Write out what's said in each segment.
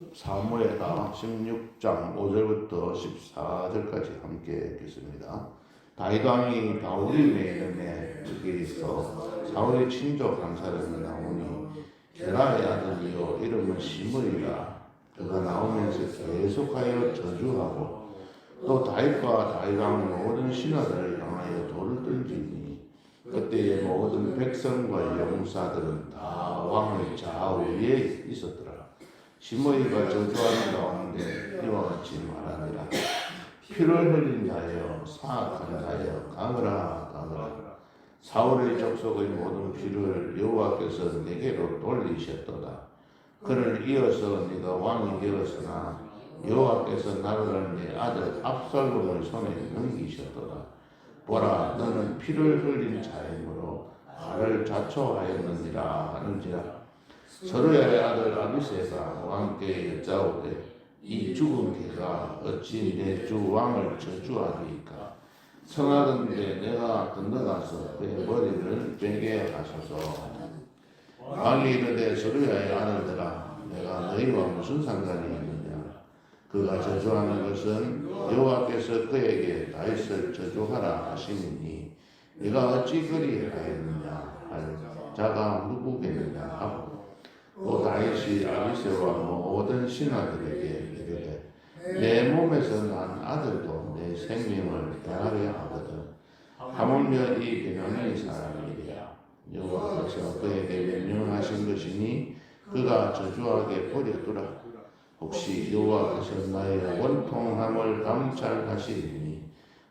사무엘하 16장 5절부터 14절까지 함께 읽겠습니다. 다윗 왕이 바울이 내름에 거기서 사울의 친족 간사람이 나오니 게라의 아들이요 이름은 시므이라. 그가 나오면서 계속하여 저주하고 또 다윗과 다윗 왕의 모든 신하들을 향하여 돌을 던지니 그때의 모든 백성과 용사들은 다 왕의 좌우에 있었더라. 시므이가 저주하는 가운데 이와 같이 말하니라. 피를 흘린 자여 사악한 자여 강으라 강으라. 사울의 족속의 모든 피를 여호와께서 내게로 돌리셨도다. 그를 이어서 네가 왕이 되었으나 여호와께서 나를 내 아들 압살롬의 손에 넘기셨도다. 보라, 너는 피를 흘린 자이므로 나를 자초하였느니라 하는지라. 서로야의 아들 아비새가 왕께 여짜오되 이 죽은 개가 어찌 내 주 왕을 저주하리이까. 청하건대 내가 건너가서 그의 머리를 베게 하소서. 왕이 이르되 서로야의 아들들아 내가 너희와 무슨 상관이 있느냐. 그가 저주하는 것은 여호와께서 그에게 다윗을 저주하라 하시니 네가 어찌 그리하였느냐 할 자가 누구겠느냐 하고 또 다윗이 아비새와 모든 신하들에게 이르되 내 몸에서 난 아들도 내 생명을 대하려 하거든 하물며 이 베냐민 사람이랴. 여호와께서 그에게 명령하신 것이니 그가 저주하게 버려두라. 혹시 여호와께서 나의 원통함을 감찰하시리니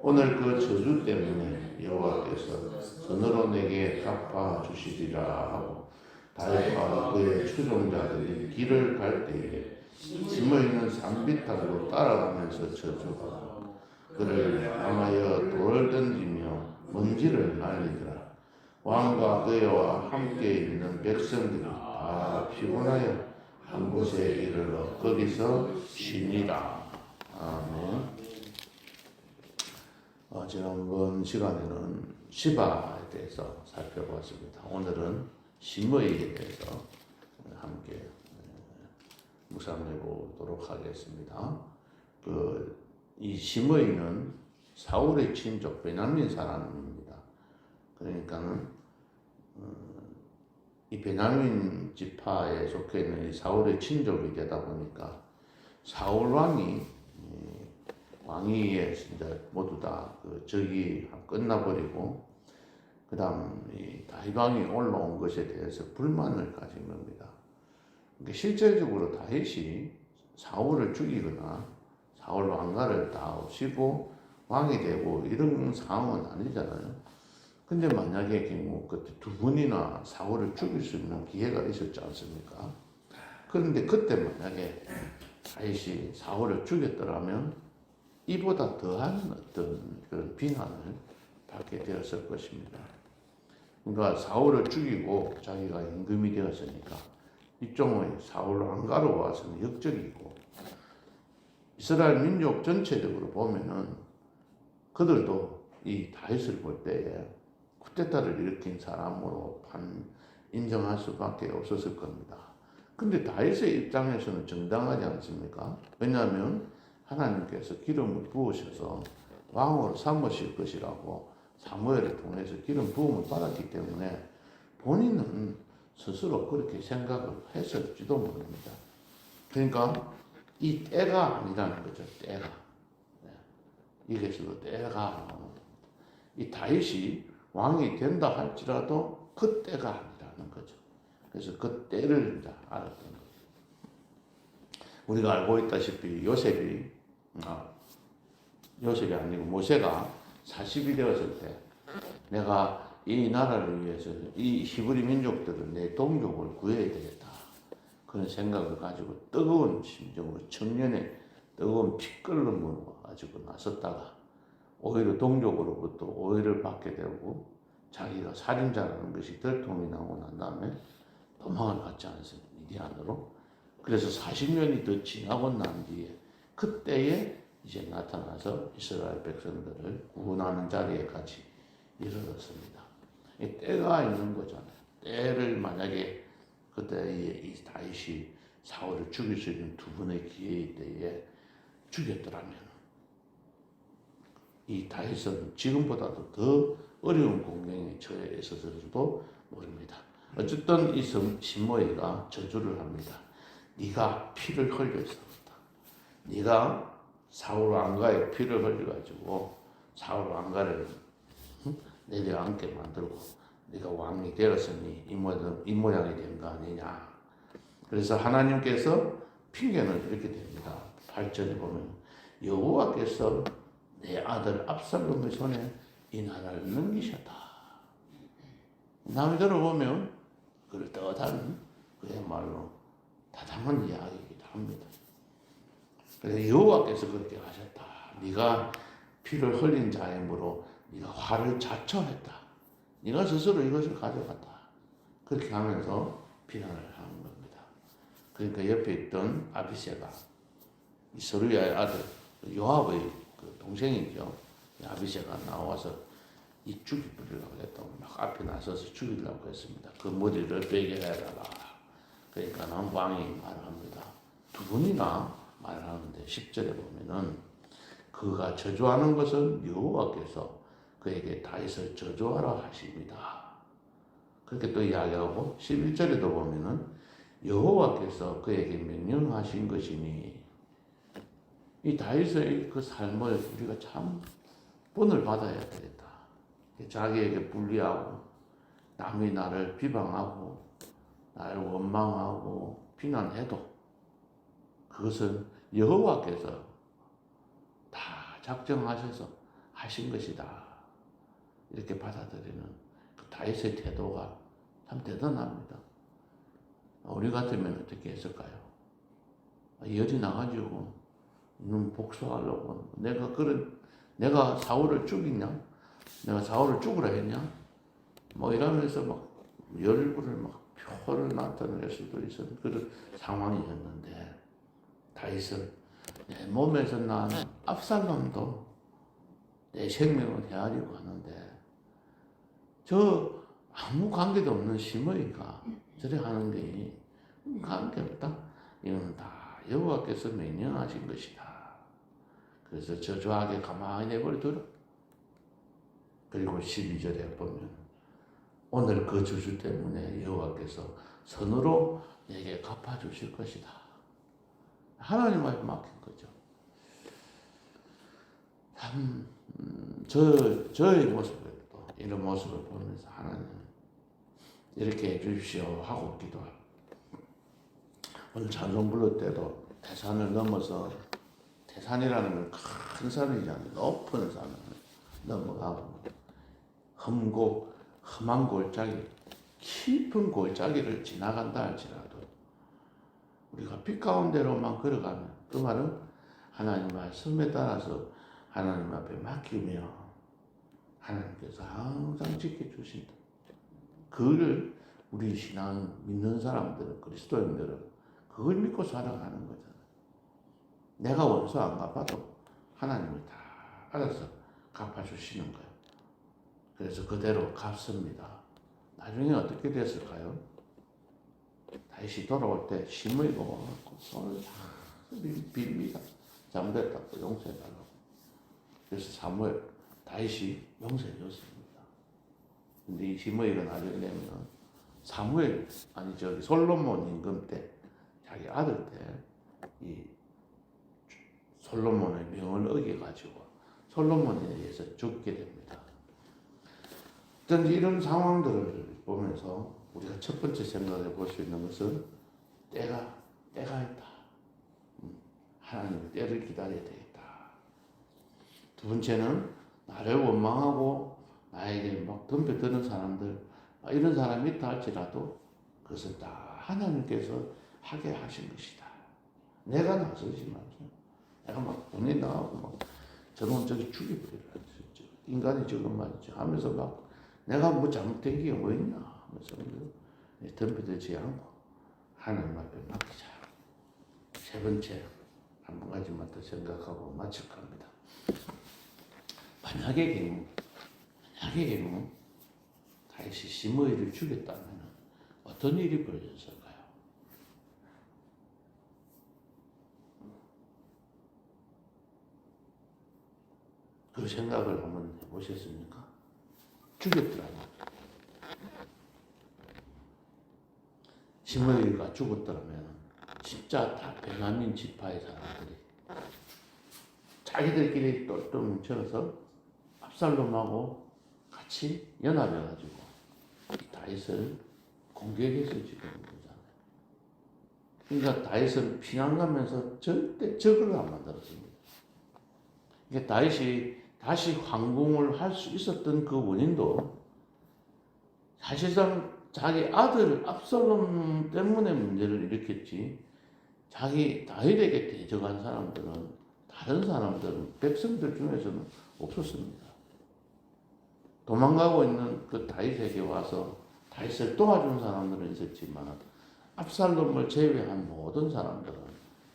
오늘 그 저주 때문에 여호와께서 손으로 내게 갚아 주시리라 하고 다윗과 그의 추종자들이 길을 갈 때에 시므이는 산비탈로 따라가면서 저주하고 그를 향하여 돌을 던지며 먼지를 날리더라. 왕과 그와 함께 있는 백성들이 다 피곤하여 한 곳에 이르러 거기서 쉬니라. 아멘. 지난번 시간에는 시바에 대해서 살펴보았습니다. 오늘은 시므이에 대해서 함께 묵상해 보도록 하겠습니다. 이 시므이는 사울의 친족 베냐민 사람입니다. 그러니까는 이 베냐민 지파에 속해 있는 이 사울의 친족이 되다 보니까 사울 왕위에 이제 모두 다 그 적이 끝나버리고 그 다음 이 다윗 왕이 올라온 것에 대해서 불만을 가진 겁니다. 그러니까 실제적으로 다윗이 사울을 죽이거나 사울 왕가를 다 없이고 왕이 되고 이런 상황은 아니잖아요. 근데 만약에 경우 그때 두 번이나 사울을 죽일 수 있는 기회가 있었지 않습니까? 그런데 그때 만약에 다윗이 사울을 죽였더라면 이보다 더한 어떤 그런 비난을 받게 되었을 것입니다. 그러니까 사울을 죽이고 자기가 임금이 되었으니까 일종의 사울 왕가로 와서는 역적이고 이스라엘 민족 전체적으로 보면은 그들도 이 다윗을 볼 때에 쿠데타를 일으킨 사람으로 인정할 수밖에 없었을 겁니다. 근데 다윗의 입장에서는 정당하지 않습니까? 왜냐하면 하나님께서 기름을 부으셔서 왕으로 삼으실 것이라고 사무엘을 통해서 기름 부음을 받았기 때문에 본인은 스스로 그렇게 생각을 했을지도 모릅니다. 그러니까 이 때가 아니라는 거죠. 때가. 이래서 때가 이 다윗이 왕이 된다 할지라도 그 때가 아니라는 거죠. 그래서 그 때를 이제 알았던 거죠. 우리가 알고 있다시피 요셉이 아니고 모세가 40이 되었을 때 내가 이 나라를 위해서 이 히브리 민족들은 내 동족을 구해야 되겠다. 그런 생각을 가지고 뜨거운 심정으로 청년의 뜨거운 핏끓음으로 가지고 나섰다가 오히려 동족으로부터 오해를 받게 되고 자기가 살인자라는 것이 들통이 나고 난 다음에 도망을 갔지 않습니까? 미디안으로. 그래서 40년이 더 지나고 난 뒤에 그때에 이제 나타나서 이스라엘 백성들을 구원하는 자리에까지 이르렀습니다. 이 때가 있는 거잖아요. 때를 만약에 그때 이 다윗이 사울을 죽일 수 있는 두 번의 기회일 때에 죽였더라면 이 다윗은 지금보다도 더 어려운 공경에 처해 있었을지도 모릅니다. 어쨌든 이 시므이가 저주를 합니다. 네가 피를 흘렸었다. 네가 사울 왕가의 피를 흘려가지고 사울 왕가를 내려앉게 만들고 네가 왕이 되었으니 이 모양이 된 거 아니냐. 그래서 하나님께서 핑계는 이렇게 됩니다. 8절에 보면 여호와께서 내 아들 압살롬의 손에 이 나라를 넘기셨다. 남들을 보면 그럴듯한 그야말로 타당한 이야기이기도 합니다. 그래서 여호와께서 그렇게 하셨다. 네가 피를 흘린 자이므로 네가 화를 자초했다. 네가 스스로 이것을 가져갔다. 그렇게 하면서 비난을 하는 겁니다. 그러니까 옆에 있던 아비새가 이 서루야의 아들 요압의 그 동생이죠. 아비새가 나와서 이 죽이려고 했다고 막 앞에 나서서 죽이려고 했습니다. 그 머리를 베게 해달라. 그러니까 왕이 말합니다. 두 분이나 말하는데 10절에 보면은 그가 저주하는 것은 여호와께서 그에게 다윗을 저주하라 하십니다. 그렇게 또 이야기하고 11절에도 보면은 여호와께서 그에게 명령하신 것이니 이 다윗의 그 삶을 우리가 참 본을 받아야 되겠다. 자기에게 불리하고 남이 나를 비방하고 나를 원망하고 비난해도 그것은 여호와께서 다 작정하셔서 하신 것이다. 이렇게 받아들이는 그 다윗의 태도가 참 대단합니다. 우리 같으면 어떻게 했을까요? 열이 나가지고 복수하려고 내가 사울을 죽이냐? 내가 사울을 죽으라 했냐? 뭐 이러면서 막 열불을 막 표를 나타낼 수도 있었던 그런 상황이었는데 다윗은 내 몸에서 난 압살롬도 내 생명을 헤아리고 하는데 저 아무 관계도 없는 시므이가 저래 하는 게 관계없다. 이건 다 여호와께서 명령하신 것이다. 그래서 저주하게 가만히 내버려두라. 그리고 12절에 보면 오늘 그 저주 때문에 여호와께서 선으로 내게 갚아주실 것이다. 하나님 앞에 맡긴 거죠. 참 저의 모습을 또 이런 모습을 보면서 하나님 이렇게 해주십시오 하고 기도하고 오늘 찬송 부를 때도 태산을 넘어서 태산이라는 건 큰 산이잖아요. 높은 산을 넘어가고 험한 골짜기 깊은 골짜기를 지나간다 할지라도 우리가 빛 가운데로만 걸어가면 그 말은 하나님 말씀에 따라서 하나님 앞에 맡기며 하나님께서 항상 지켜주신다. 그걸 우리 신앙 믿는 사람들은 그리스도인들은 그걸 믿고 살아가는 거잖아요. 내가 원수 안 갚아도 하나님이 다 알아서 갚아주시는 거예요. 그래서 그대로 갚습니다. 나중에 어떻게 됐을까요? 다시 돌아올 때 시므이가 와갖고 손을 다 빕니다. 잘못했다고 용서해달라고. 그래서 사무엘 다윗이 용서해줬습니다. 근데 이 시므이가 나중에 되면 솔로몬 임금 때 자기 아들 때 이 솔로몬의 명을 어겨가지고 솔로몬에 의해서 죽게 됩니다. 어떤 이런 상황들을 보면서 우리가 첫 번째 생각해 볼 수 있는 것은 때가 있다. 하나님의 때를 기다려야 되겠다. 두 번째는 나를 원망하고 나에게 막 덤벼드는 사람들, 이런 사람이 있다 할지라도 그것은 다 하나님께서 하게 하신 것이다. 내가 나서지 말죠. 내가 막 본인 나가고 막 저놈 저기 죽여버리라. 인간이 저건 말이죠. 하면서 막 내가 뭐 잘못된 게 뭐 있나 하면서 덤벼들지 않고 하나님 앞에 맡기자. 세 번째 한 가지만 더 생각하고 마칠 겁니다. 만약에 경우 다윗이 시므이를 죽였다면 어떤 일이 벌어졌을까요? 그 생각을 한번 해보셨습니까? 죽였더라면, 시므이가 죽었더라면 진짜 다 베냐민 지파의 사람들이 자기들끼리 똘똘 뭉쳐서 압살롬하고 같이 연합해가지고 이 다윗을 공격해서 지금 거잖아요. 그러니까 다윗은 피난 가면서 절대 적을 안 만들었습니다. 그러니까 다윗이 다시 황궁을 할 수 있었던 그 원인도 사실상 자기 아들 압살롬 때문에 문제를 일으켰지, 자기 다윗에게 대적한 사람들은, 다른 사람들은 백성들 중에서는 없었습니다. 도망가고 있는 그 다윗에게 와서 다윗을 도와준 사람들은 있었지만 압살롬을 제외한 모든 사람들은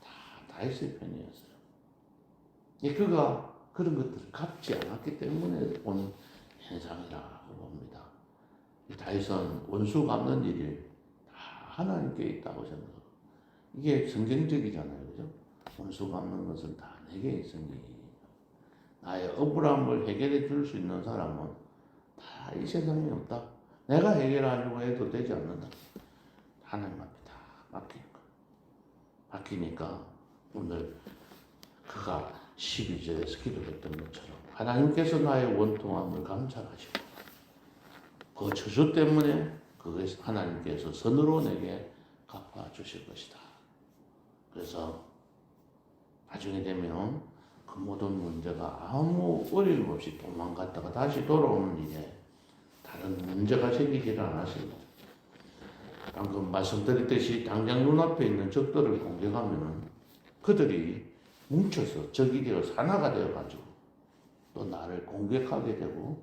다 다윗의 편이었어요. 그가 그런 것들을 갚지 않았기 때문에 온 현상이라고 봅니다. 다윗은 원수 갚는 일이 다 하나님께 있다고 생각합니다. 이게 성경적이잖아요, 그죠? 원수 갚는 것은 다 내게 있으니 나의 억울함을 해결해 줄 수 있는 사람은 다 이 세상에 없다. 내가 해결하려고 해도 되지 않는다. 하나님 앞에 다 맡기는 거예요. 맡기니까 오늘 그가 12절에서 기도했던 것처럼 하나님께서 나의 원통함을 감찰하시고 그 저주 때문에 그것을 하나님께서 선으로 내게 갚아주실 것이다. 그래서 나중에 되면 그 모든 문제가 아무 어려움 없이 도망갔다가 다시 돌아오는 일에 다른 문제가 생기지를 않았습니다. 방금 말씀드렸듯이 당장 눈앞에 있는 적들을 공격하면 그들이 뭉쳐서 적이 되어 산화가 되어가지고 또 나를 공격하게 되고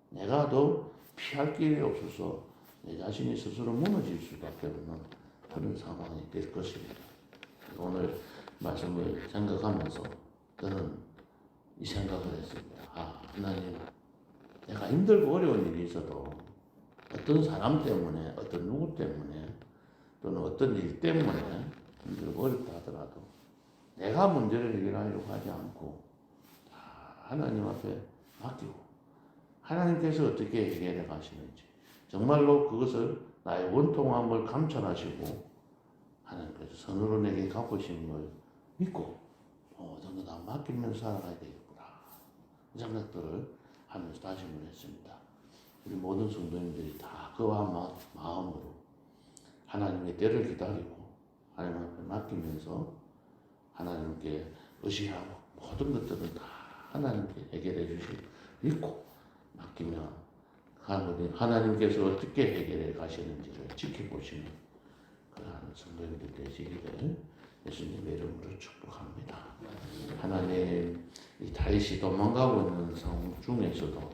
내가 더 피할 길이 없어서 내 자신이 스스로 무너질 수밖에 없는 그런 상황이 될 것입니다. 오늘 말씀을 생각하면서 저는 이 생각을 했습니다. 하나님, 내가 힘들고 어려운 일이 있어도 어떤 사람 때문에, 어떤 누구 때문에, 또는 어떤 일 때문에 힘들고 어렵다 하더라도 내가 문제를 해결하려고 하지 않고 다 하나님 앞에 맡기고 하나님께서 어떻게 해결해 가시는지 정말로 그것을 나의 원통함을 감찰하시고 하나님께서 선으로 내게 갚으신 걸 믿고 모든 거 다 맡기면서 살아가야 되겠구나. 이 생각들을 하면서 다짐을 했습니다. 우리 모든 성도님들이 다 그와 마음으로 하나님의 때를 기다리고 하나님 앞에 맡기면서 하나님께 의지하고 모든 것들은 다 하나님께 해결해 주시고 믿고 맡기면 하나님께서 어떻게 해결해 가시는지를 지켜보시는 그러한 성도님들 되시기를 예수님의 이름으로 축복합니다. 하나님, 이 다윗이 도망가고 있는 상황 중에서도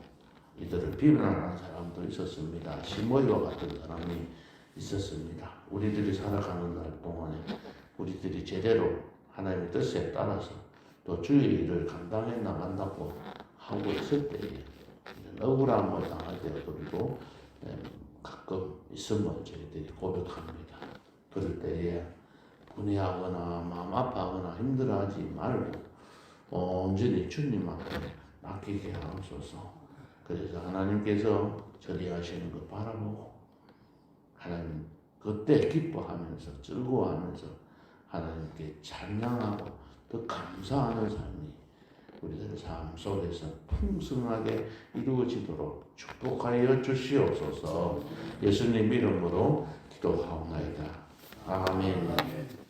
이들을 비난하는 사람도 있었습니다. 시므이와 같은 사람이 있었습니다. 우리들이 살아가는 날 동안에 우리들이 제대로 하나님의 뜻에 따라서 또 주의 일을 감당해 나간다고 하고 있을 때에 억울함을 당할 때도 그리고 가끔 있으면 저희들이 고백합니다. 그럴 때에 분해하거나 마음 아파하거나 힘들어하지 말고 온전히 주님 앞에 맡기게 하옵소서. 그래서 하나님께서 처리하시는 것 바라보고 하나님 그때 기뻐하면서 즐거워하면서 하나님께 찬양하고 더 감사하는 삶이 우리들의 삶 속에서 풍성하게 이루어지도록 축복하여 주시옵소서. 예수님 이름으로 기도하옵나이다. 아멘.